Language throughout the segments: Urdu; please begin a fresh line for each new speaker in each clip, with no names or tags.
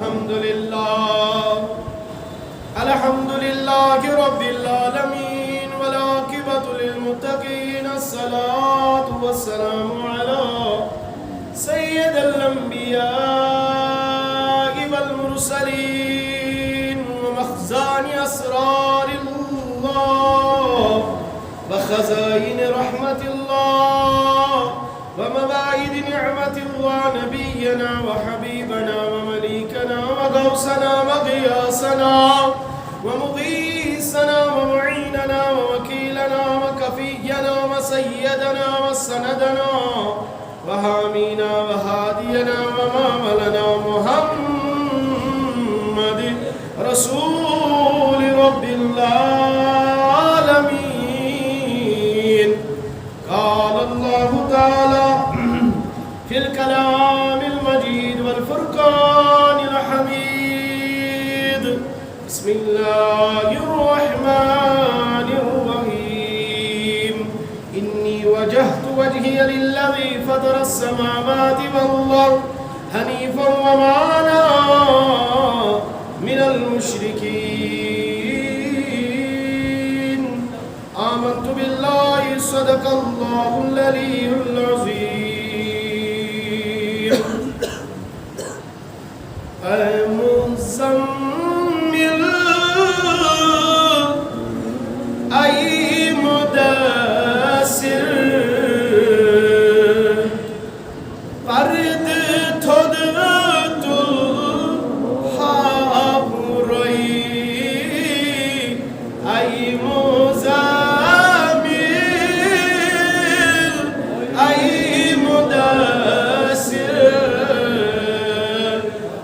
الحمد لله رب العالمين والعاقبة للمتقين الصلاة والسلام على سيد الأنبياء والمرسلين ومخزان أسرار الله وخزائن رحمة الله ومواعيد نعمة الله نبينا وحبيبنا ومليكنا وغوثنا وغياثنا ومغيثنا ومعيننا ووكيلنا وكفينا وسيدنا وسندنا وحامينا وهادينا وماملنا محمد رسول رب العالمين. قال الله تعالى في الكلام المجيد والفرقان الحميد. بسم الله الرحمن الرحيم. إني وجهت وجهي للذي فطر السماوات والأرض حنيفا وما أنا من المشركين. آمنت بالله صدق الله العلي العظيم. المزمل أي مدثر برد تدت الحبري أي مزمل أي مدثر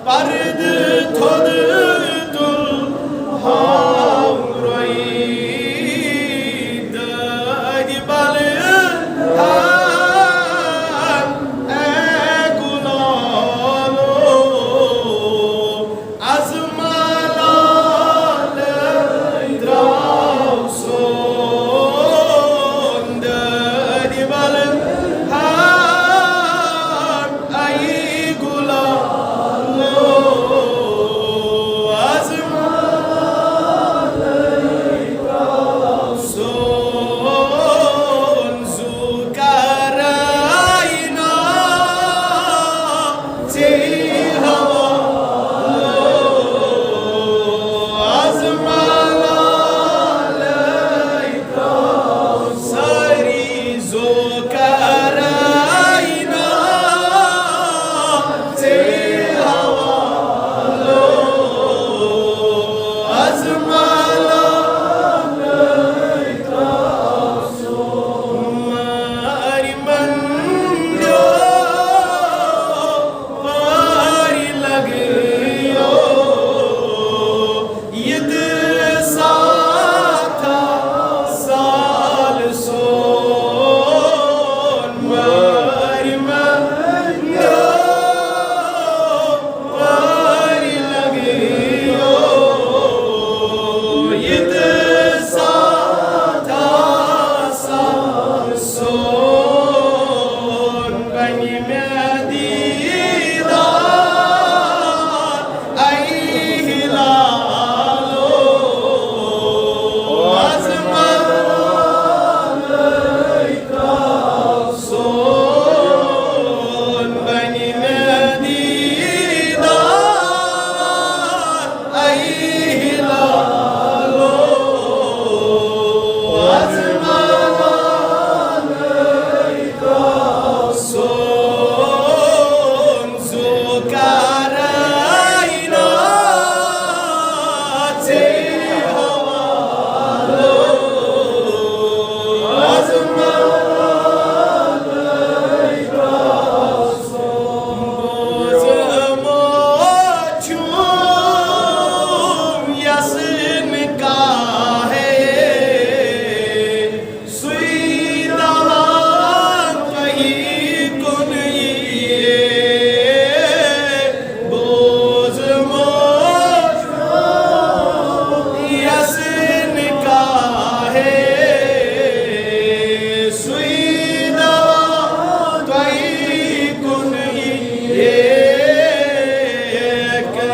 برد تدت الحبري داج بالهان أقلالو أزمالال دراوسون داج بالهان أي قلالو أزمالال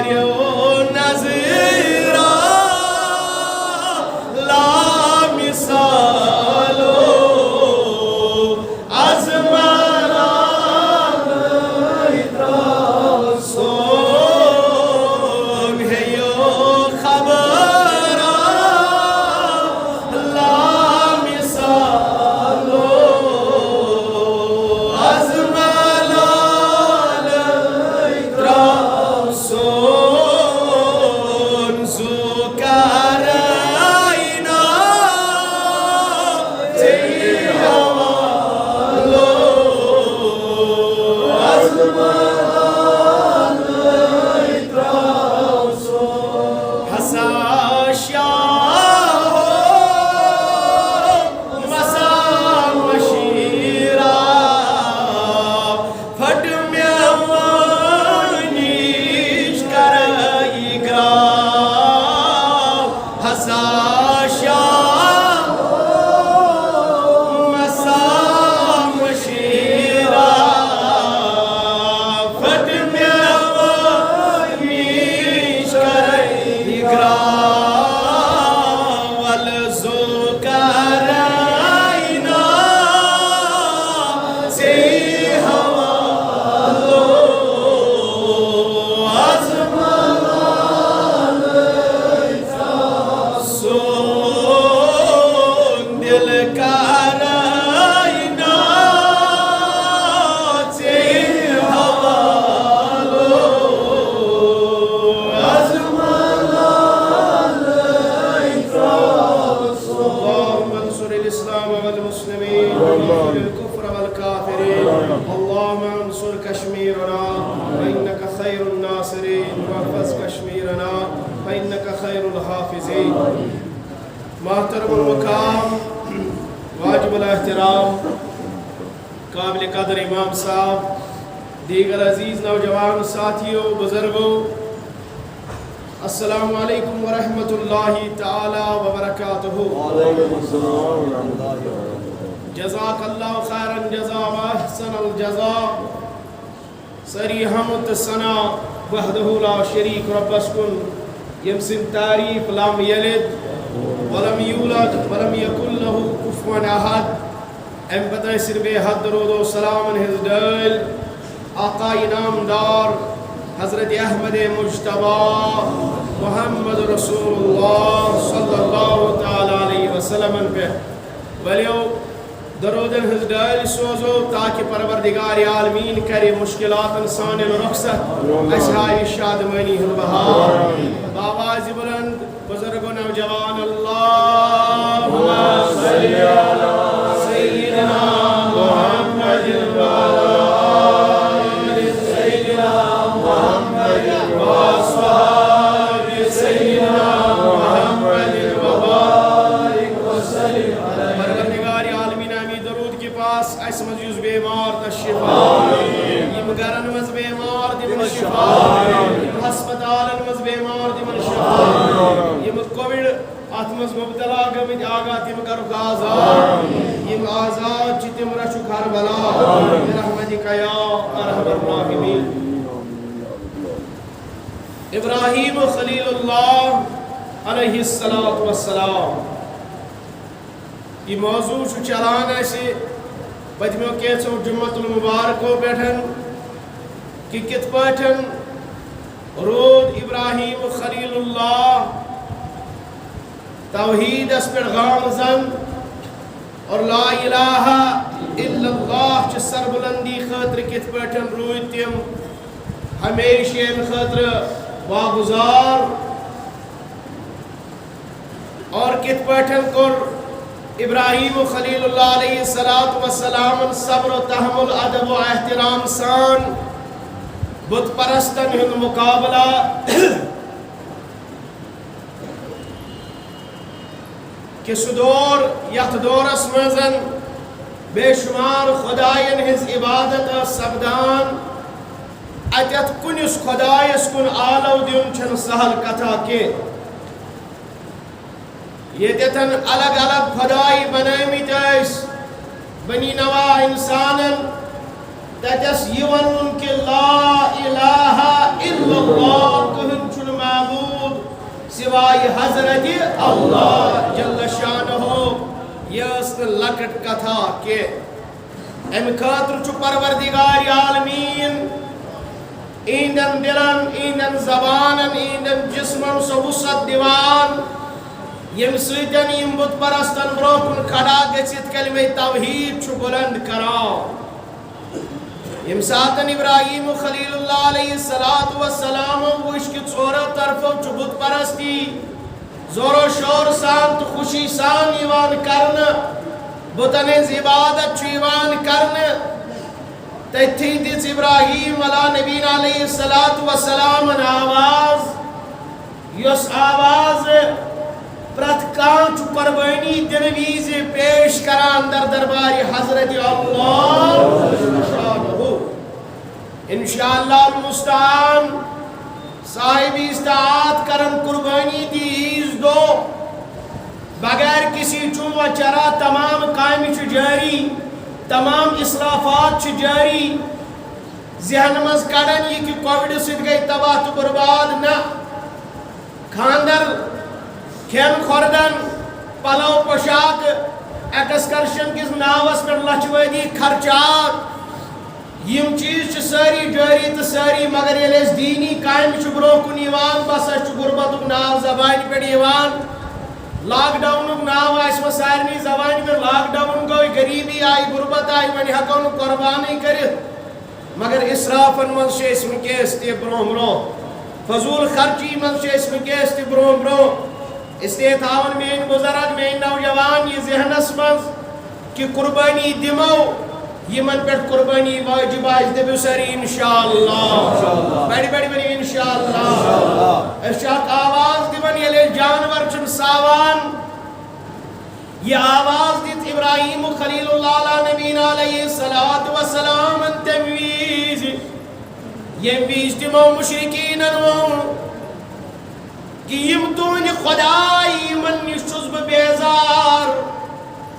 واریو نظیرہ لا مثالو عظمت سون ہے یو خبر لا مثالو عظمت سون زکرائنا تیوالو حساشا مسا مشیرہ پھٹ میوانیش کرائی گراو حساشا مسا مشیرہ پھٹ میوانیش کرائی گراو والزکرائنا سے حوالو سون دل کارائنا سے حوالو اللهم انصر الإسلام والمسلمين وانصر الكفر والكافرين اللهم انصر كشميرنا فإنك خير الناصرين واحفظ كشميرنا فإنك خير الحافظين محترم المقام واجب الاحترام قابل قدر امام صاحب دیگر عزیز نوجوان ساتھیوں بزرگوں السلام علیکم ورحمۃ اللہ تعالی وبرکاتہ جزاک اللہ خیرا جزا و احسن الجزاء سری حمد ثنا وحدہ لا شریک ربس کن یم سن تعریف لم یلد ولم یولد ولم یکن له کفوا احد ام پتہ سر بے حد درود و سلام ہز ڈل آقا انعامدار حضرت احمد مجتبی محمد رسول اللہ صلی اللہ تعالی علیہ وسلم پہ ولیو درودن ہز ڈل سوزو تاکہ پروردگار عالمین کرے مشکلات انسان رخصت اشہائی شادمانی بہار باواز بلند بزرگ و نوجوان اللہم صلی علی سیدنا محمد وعلی آل سیدنا محمد واصحاب سیدنا محمد وبارک وسلم پروردگار عالمین امی درود کے پاس اس مجوز بیمار تشفا یم گرن مز بیمار دمن شفا ہسپتال مز بیمار دمن شفا یم کووڈ ات مز مبتلا گمت آگاہ تم کرک آزاد یم آزاد چھ تم رچو کربلا برحمتک یا ارحم الراحمین ابراہیم خلیل اللہ علیہ السلام یہ موضوع چلان ایسے پتمیو کیسو جمعۃ المبارکو بیٹھن کہ کت پاٹھن رود ابراہیم خلیل اللہ توحید اس پر غامزن اور لا الہ الا اللہ چھ سربلندی خاطر کت پاٹھن روی تیم ہمیشہ خاطر واگزار اور کت پاٹھن کر ابراہیم خلیل اللہ علیہ السلام صبر و تحمل ادب و احترام سان بت پرستن ہند مقابلہ کہ سدور یت دورس مزن بے شمار خدائن ہز عبادت سبدان اتت کنس خدایس کن آلو دیون چھن سہل کتھا کے یہ دیتن الگ الگ خدای بنائی تیس بنی نوا انسانن تتس یون کہ لا الہ الا اللہ کہن چھن معبود سوائے حضرت اللہ جل شانہ. یہ اس لکٹ کتھا کہ ام خاطر چھ پروردگار عالمین ایندن دلن ایندن زبانن ایندن جسمن سو وسعت دیوان یم سۭتۍ یم بت پرستن برونٛہہ کُن کھڑا گژھِتھ کلمہ توحید چھ بلند کران. یم ساتن ابراہیم خلیل اللہ علیہ السلام وچھ کہ ژورو طرفو چھ بت پرستی زور و شور سان تو خوشی سان یوان کرنا بتن ہٕنٛز عبادت چھ یوان کرنا. تتھی دِژ ابراہیم علیٰ نبینا علیہ السلام آواز یس آواز پرت کان چھ قربانی دن ویز پیش کران در دربار حضرت اللہ شانہ. انشاءاللہ المستعان صاحب استعاد کرن قربانی دی عیز دو بغیر کسی چون و چرا تمام قائم چھ جاری تمام اصلافات چھ جاری. ذہن مز کڑن یہ کہ کووڈ سۭتۍ گئی تباہ تو برباد نہ خاندر کھین خوردن پلو پوشاک ایکسکرشن کس ناوس پر لچھ ودی خرچات یم چیز چھ ساری جاری تو ساری مگر یل اس دینی قائم چھ برو کن یوان بس اس چھ غربت ناو زبان پہ یوان. لاک ڈاؤن ناو اس سارنی زبان میں لاک ڈاؤن گوئی غریبی آئی غربت آئی ونی ہکن قربانی کرت مگر اسرافن من سے اس میں کیس تی برون برون فضول خرچی من سے اس میں کیس تی برون برون. اس لیے تھاون میں بزرگ میں نوجوان یہ ذہنس من کہ قربانی دمو یمن پہ قربانی واجب آج دبیو ساری انشاءاللہ بڑی بڑی بڑی انشاءاللہ. ارشاد آواز دیون یلی جانور چن ساوان یہ آواز دیت ابراہیم خلیل اللہ علیہ نبینا علیہ السلام تمویز یہ ویز تمو مشرکین انوان کہ یم تون خدای من نشتز بیزار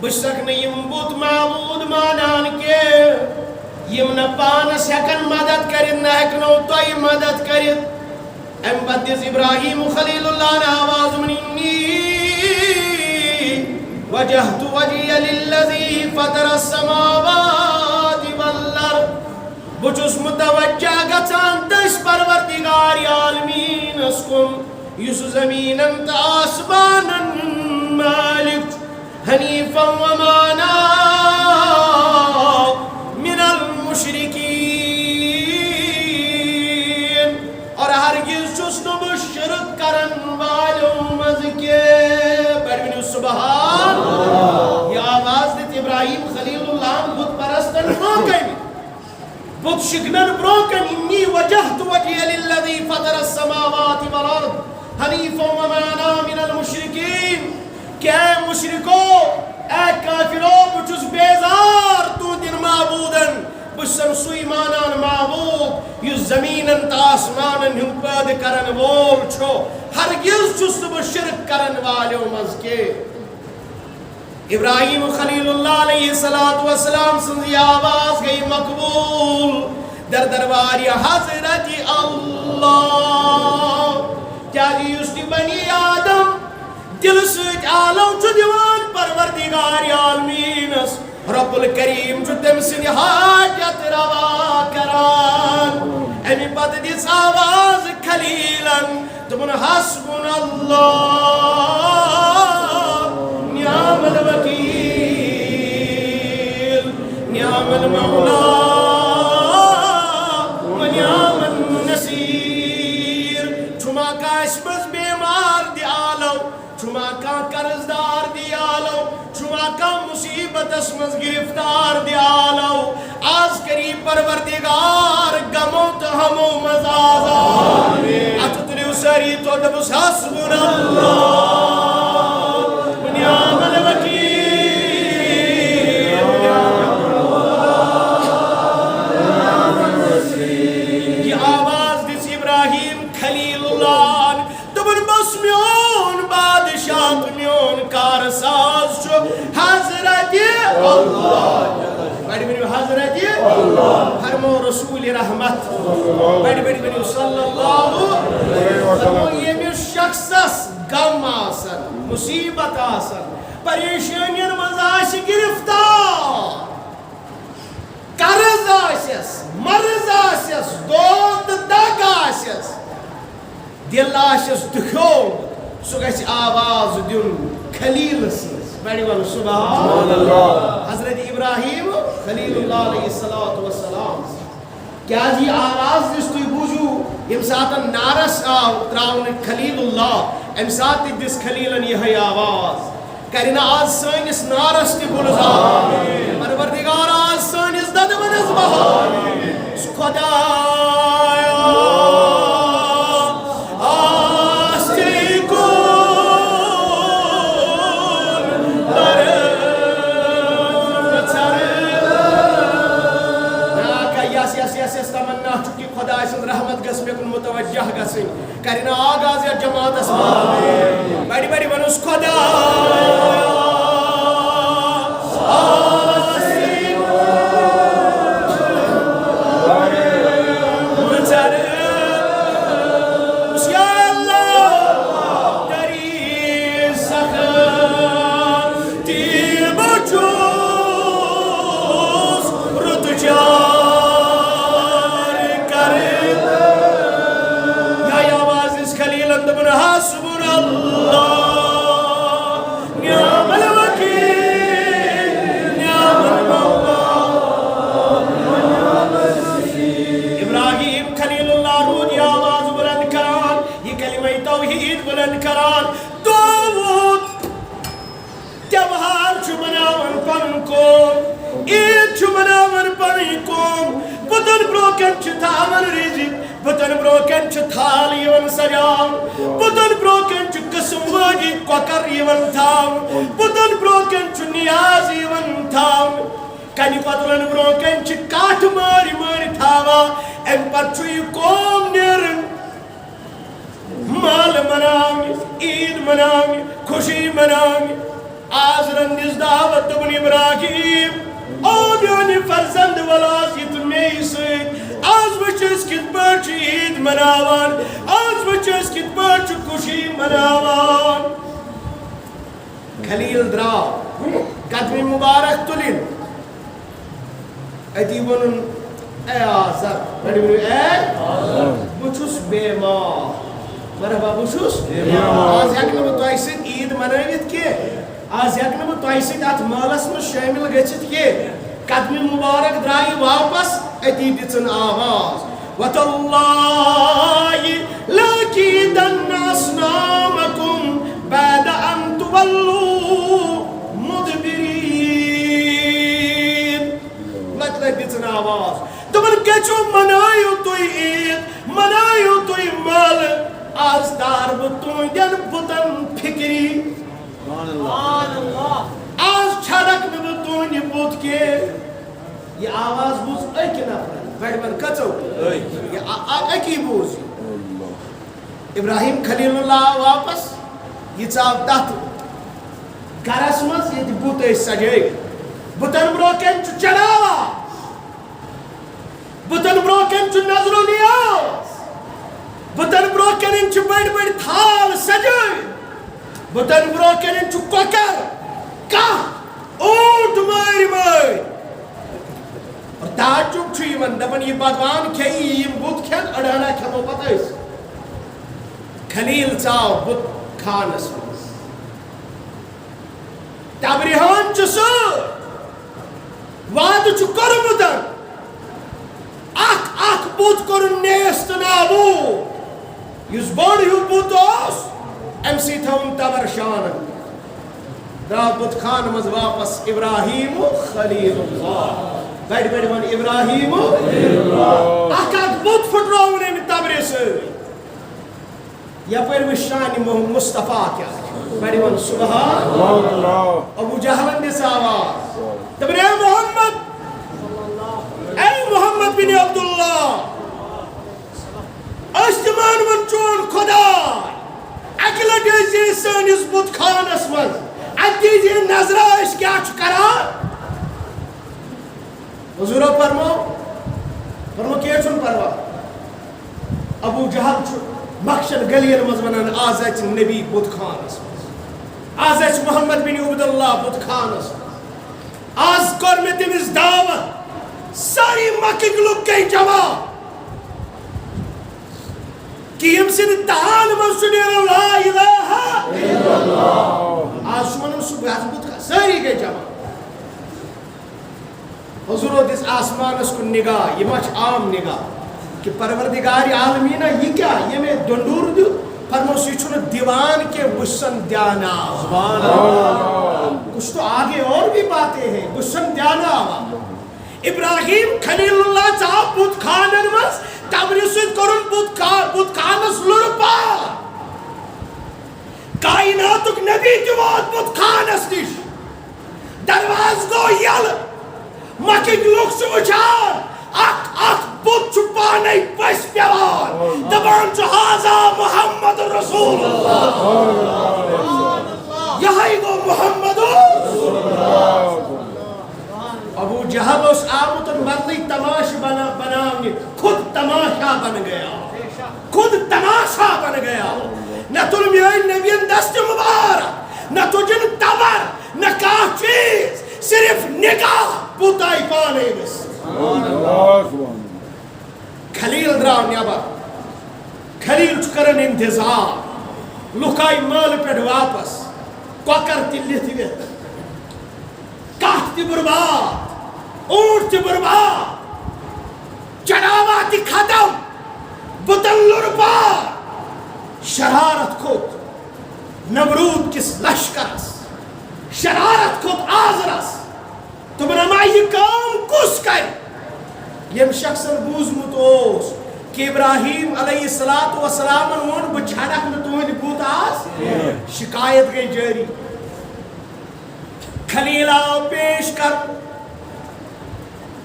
بشک نیم بوت معبود مانان کے یم نہ پانس ہکن مدد کرت نہ ہکنو توی مدد کرت. ام بدیز ابراہیم خلیل اللہ نے آواز منی وجہت وجی للذی فطر السماوات والارض بچس متوجہ گچان تس پروردگار عالمین اسکم یس زمینن تا آسمانن مالک حنیفا ومانا من المشرکین اور ہرگز چسن بشرک کرن والوں مذکے بڑھنی سبحان. یہ آواز دیت ابراہیم خلیل اللہ بت پرستن بروکن بت شکنن بروکن انی وجہت وجہ للذی فطر السماوات والارض حنیفا ومانا من المشرکین. کہ اے مشرکو اے کافرو بچس بیزار تو دن معبودن بسن سوی مانان معبود یہ زمینن تا آسمانن ہم پید کرن وول چھو ہرگز چست بشرک کرن والے مز کے. ابراہیم خلیل اللہ علیہ السلام سنزی آواز گئی مقبول در دربار حضرت اللہ. کیا جیسٹی بنی آدم دل سوچ آلو چو دیوان پروردگار عالمینس رب الکریم چو تم سن حاجت روا کران. امی پت دیس آواز خلیلن تمن حسبن اللہ نعم الوکیل نعم المولا ونعم النصیر. چھما کا اسمز بیمار دی آلو چھما کا قرضدار دی آلو چھما کا مصیبت اسمز گرفتار دی آلو آز کری پروردگار گمو تو ہمو مزازا اتتلیو سری تو دبس حسبن اللہ ونعم الوکیل یہ آواز دیس ابراہیم خلیل اللہ دبن بس میون بادشاہ میون کارساز چھو حضرت اللہ بڑی بڑی حضرت فرمو رسول رحمت بڑی بڑی بڑی صلی اللہ فرمو یہ شخصس غم آسن مصیبت آسن پریشانین مز آس گرفتار قرض آسس مرض آسس دود دگ آسس دل آسس دکھیومت سہ گژھِ آواز دیُن خلیل سٕنٛز بڑی ون سبحان اللہ حضرت ابراہیم خلیل اللہ علیہ السلام کیا جی آواز دس تھی بوجھو یم ساتن نارس آو تراؤن خلیل اللہ ام سات دس خلیلن یہ آواز کرنا آج سینس نارس تی گلزار پروردگار آج سینس ددمنز بہار خدایا آستی کن یس تمنا چکی خدا سن رحمت گس میں کن متوجہ گسن کرنا آغاز یا جماعت اسمان بڑی بڑی ونس خدا بتن بروکن چھ تھال یون سجاو بتن بروکن چھ قسم واجی کوکر یون تھاو بتن بروکن چھ نیاز یون تھاو کنی پتلن بروکن چھ کاٹ ماری ماری تھاوا ام پر چھ قوم نیرن مال مناوی عید مناوی خوشی مناوی آز رندس دعوت دبن ابراہیم او میونی فرزند ولاسیت میں سید آز بچس کت پاچ عید مناوان آز بچس کت پاچ خوشی مناوان خلیل دراو قدمی مبارک تلین ایتی ونن اے آزر بڑی بڑی اے بچس بیمار مرحبا بچس آز یکنہ بہ تۄہہِ سۭتۍ عید منٲوِتھ کینٛہہ آز یکنہ بہ تۄہہِ سۭتۍ اتھ مٲلس منٛز شٲمِل گٔژھِتھ کینٛہہ قدمی مبارک درٛایہِ واپس اتی دِژٕن آواز وَتَاللَّهِ لَأَكِيدَنَّ أَصْنَامَكُمْ بَعْدَ أَن تُوَلُّوا مُدْبِرِينَ مطلب دِژٕن آواز دوٚپُن کیٛاہ منٲیِو تُہۍ عید منٲیِو تُہۍ مٲلہٕ آز تار بہٕ تُہنٛدٮ۪ن بُتن فِکری آز چھڑک نہٕ بہٕ تُہنٛدِ بُت کینٛہہ یہ آواز بوز ایک نفر بڑی بڑی کچو ایکی بوز ابراہیم خلیل اللہ واپس یہ چاو تحت گرس مز یہ بوت سجے بوتن بروکن چو چڑاوا بوتن بروکن چو نظر و نیاز بوتن بروکن چو بڑی بڑی تھال سجے بوتن بروکن چو کوکر کاہ اونٹ ماری ماری اور تعجب چھو یمن دپن یہ بھگوان کھیئی یم بت کھین اڑانا کھمو پتہ اس خلیل چاو بت خانس مز تبریحان چھ سر وعد چھ کرمتن اخ بت کرن نیست نابو یس بڑ ہیو بت اس ام سی تھون تبر شانن درا بت خان مز واپس ابراہیم خلیل اللہ بڑی بڑی ون ابراہیم اخ بت پھٹراون ام تبرِ سۭتۍ یپٲرۍ وٕچھ شانہِ مصطفیٰ کیٛاہ بڑی ون سبحان اللہ ابو جہلن دِژ آواز دپن اے محمد بن عبداللہ أسۍ تہِ مانون چون خۄداے اکہِ لٹہِ ٲسۍ سٲنِس بُت خانس منٛز اَتہِ دیٖزِ نظرا أسۍ کیٛاہ چھُ کران حضور فرمو کیا چھن پروا ابو جہل چھو مخشن گلین مزونان آز اچ نبی بت خانس آز اچ محمد بن عبداللہ بت خانس آز کر میں تمس دعوت ساری مکہ لوگ گئی جمع کہ یم سن دہان من سنیر لا الہ الا اللہ آج شمانم صبح بت خان ساری گئی جمع حضور دس آسمان اس کو نگاہ یہ مچ عام نگاہ کہ پروردگار عالمین یہ کیا یہ میں دندور دیو فرمو سیچھن دیوان کے وسن دیانا سبحان اللہ کچھ تو آگے اور بھی باتیں ہیں وسن دیانا ابراہیم خلیل اللہ صاحب بت خانن مس تبرسد کرن بت خانس لرپا کائناتک نبی جواد بت خانس نش درواز گو یل مکہ لوگ سے وچھان اک بت چھپانے پس پیوان دبان چہازا محمد رسول اللہ یہی گو محمد رسول اللہ ابو جہل اس آمتن بدلی تماش بناؤنی خود تماشا بن گیا خود تماشا بن گیا نہ تل میوئی نبیین دست مبارک نہ تجن تبر نہ کہا چیز صرف نگاہ بوتائی پانے بس خلیل دراو نیابر خلیل چکرن انتظار لکائی مال پیڑ واپس کوکر تلی تھی ویت کاٹ تی برباد اونٹ تی برباد چڑاوا تی ختم بطن لرباد شرارت خود نمرود کس لشکرس شرارت خود آزرس تو بنامائی کام کس کر یم شخص بوزمت اوس کہ ابراہیم علیہ السلام وون بچھڑک نہ تہند بوت آس شکایت گئی جاری خلیل آو پیش کر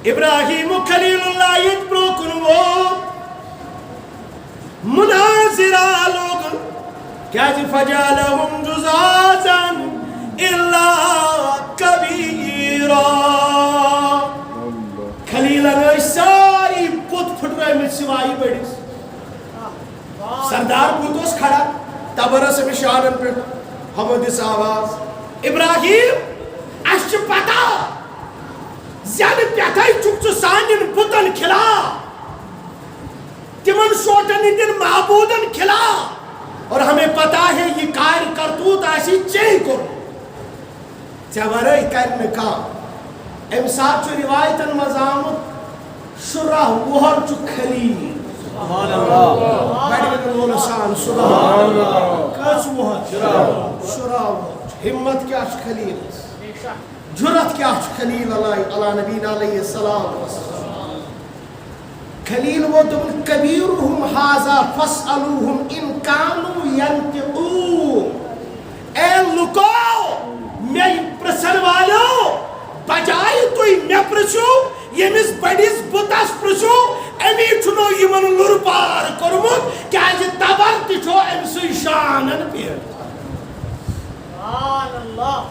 ابراہیم خلیل اللہ یت بروکن وہ مناظرہ لوگن کیا جی فجالہم جزازا الا کبیرا خلیل نے ساری پت پھٹ رہے میں سوائی بڑی سردار پوتوس کھڑا تبرس میں شانن پر حمدس آواز ابراہیم اشچ پتا زیادہ پیتائی چکچو سانین پتن کھلا تمن شوٹن دن معبودن کھلا اور ہمیں پتا ہے یہ کار کرتوت ایسی چاہی کرو چورائی کرنے کا امساد چو روایتن مزامت شرح وہر چو خلیل سبحان اللہ بیٹھ کے بولو سان سبحان اللہ کس وہر شرح وہر ہمت کیا چو خلیل جرت کیا چو خلیل علیہ نبینا علیہ السلام خلیل وہ دن کبیرہم حازا فاسألوہم ان کانو ینتقون اے لکو میں پرسن والو بجائے توی میں پرسو یمیس بڑیس بطاس پرسو امی چھنو یمن لرپار کرمت کیا جی تبر تیچو امسی شانن پیر سبحان اللہ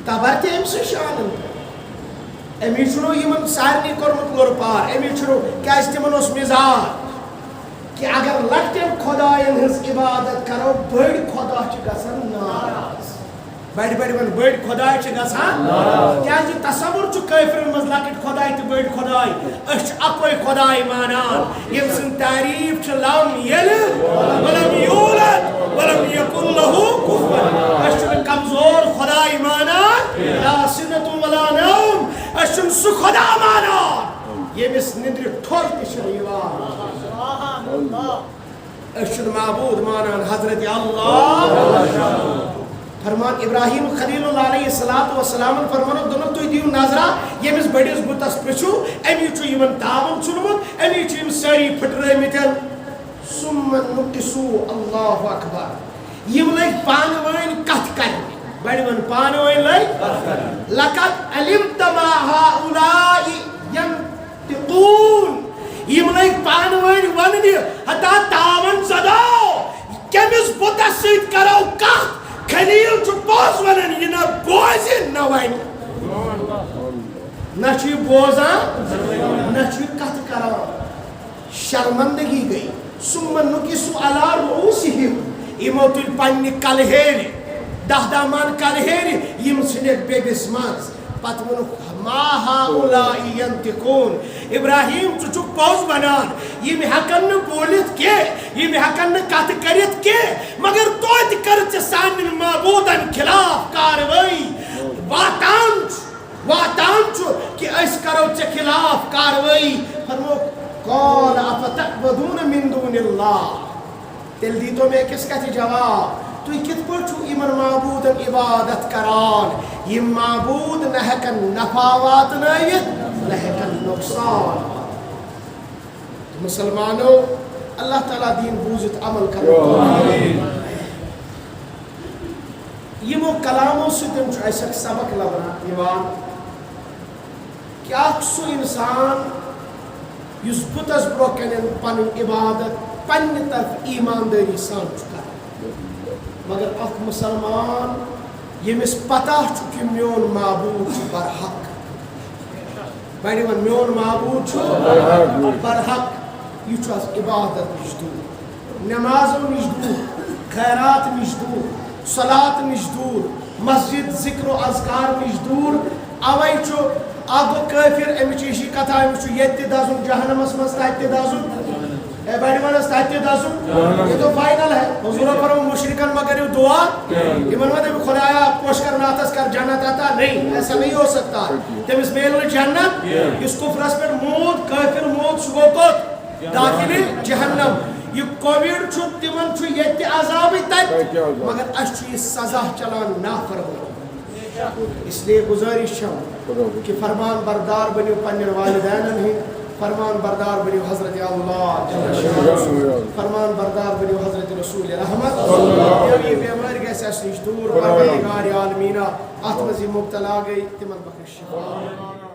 تبر تی امسی شانن امی چھنو یمن سارنی کرمت لرپار امی چھنو کیا اس تیمن اس مزار کہ اگر لکتیم خدایان ہز عبادت کرو بڑ خدا چی گسن ناراض بڑی بڑی بڑی خدای چھ گژھان کیا جی تصور چھ کافرن مز لکٹ خدای تہ بڑی خدای اش اکوئی خدای مانان یم سن تعریف چھ لم یلد ولم یولد ولم یکن له کفوا اش کمزور خدای مانان لا سنت ولا نوم اش سو خدا مانان یمس ندر ٹھور تہ چھ یوان سبحان اللہ اش معبود مانان حضرت اللہ فرمان ابراہیم خلیل اللہ علیہ السلام فرمانو دونوں تو دیو ناظرہ یمس بڑیس بتس پرچو امی چو یمن تاون چنمت امی چو یم ساری پھٹ رہے متن ثم نقصو اللہ اکبر یم لگ پانوین کت کرنے بڑی من پانوین لگ لقد علمت ما هؤلاء ينطقون یم لگ پانوین وننی حتی تاون زدو کمس بتس سید کرو کت خلیل چو پوز ونن یہ نہ بوزن نہ وین نہ چھ بوزان نہ چھ کت کران شرمندگی گئی ثم نکسو علی رؤوسہم یمو تل پنہ کلہیرِ دہ من کلہیرِ یم ژھنکھ بیٚبِس منٛز پتہٕ ووٚنُکھ ما ہؤلاء ینطقون ابراہیم ژٕ چھُکھ پوٚز ونان یم ہیٚکن نہٕ بولِتھ کینٛہہ یم ہیٚکن نہٕ کتھ کٔرِتھ کینٛہہ مگر توتہِ کر ژٕ سانٮ۪ن معبوٗدن خلاف کاروٲیی واتان چھُ کہ أسۍ کرو ژےٚ خلاف کاروٲیی فرمووُکھ قال افتعبدون من دون اللہ تیٚلہِ دیٖتو مےٚ أکِس کتھِ جواب تُہۍ کِتھ پٲٹھۍ چھُو یِمن معبوٗدن عبادت کران یِم معبوٗد نہ ہیٚکن نفع واتنٲوِتھ نہ ہیٚکن نۄقصان مسلمانو اللہ تعالیٰ دین بوٗزِتھ عمل کرو یِمو کلامو سۭتۍ چھُ اَسہِ اکھ سبق لبنہٕ یِوان کہ اکھ سُہ اِنسان یُس بُتس برونٛہہ کنٮ۪ن پنٕنۍ عبادت پننہِ طرفہٕ ایٖماندٲری سان چھُ کران مگر اکھ مسلمان ییٚمِس پتہ چھُ کہ میون معبوٗد چھُ برحق بڑِ ون میون معبوٗد چھُ برحق یہِ چھُ اَز عبادت نِش دوٗر نٮ۪مازو نِش دوٗر خیرات نِش دوٗر صلات نِش دوٗر مسجد ذکر و اذکار نِش دوٗر اوے چھُ اکھ گوٚو کٲفِر أمِس چھِ یِشی کتھا أمِس چھُ ییٚتہِ تہِ دزُن جہنمس منٛز تتہِ تہِ دزُن اے بڑِ ون حظ تتہِ تہِ دزُن یہ تو فائنل ہے حضورو فرمو مشرکن ما کریو دعا یمن ما دے خدایا پوش کر ناتس کر جنت عطا نہیں ایسا نہیں ہو سکتا تمس میل نہ جنت اس کفرس پر موت کافر موت سو کوت داخل جہنم یہ کووڈ چھو تمن چھو یتہِ عذاب تت مگر اس چھو یہ سزا چلان نافرمانی اس لیے گزارش چھم کہ فرمان بردار بنیو پنن والدینن ہند فرمان بردار بنیو حضرت اللہ فرمان بردار بنیو حضرت رسول رحمت یہ بیمار گیس اس نش دور پروردگار عالمین ات مز مبتلا گئی تمن بخش شفا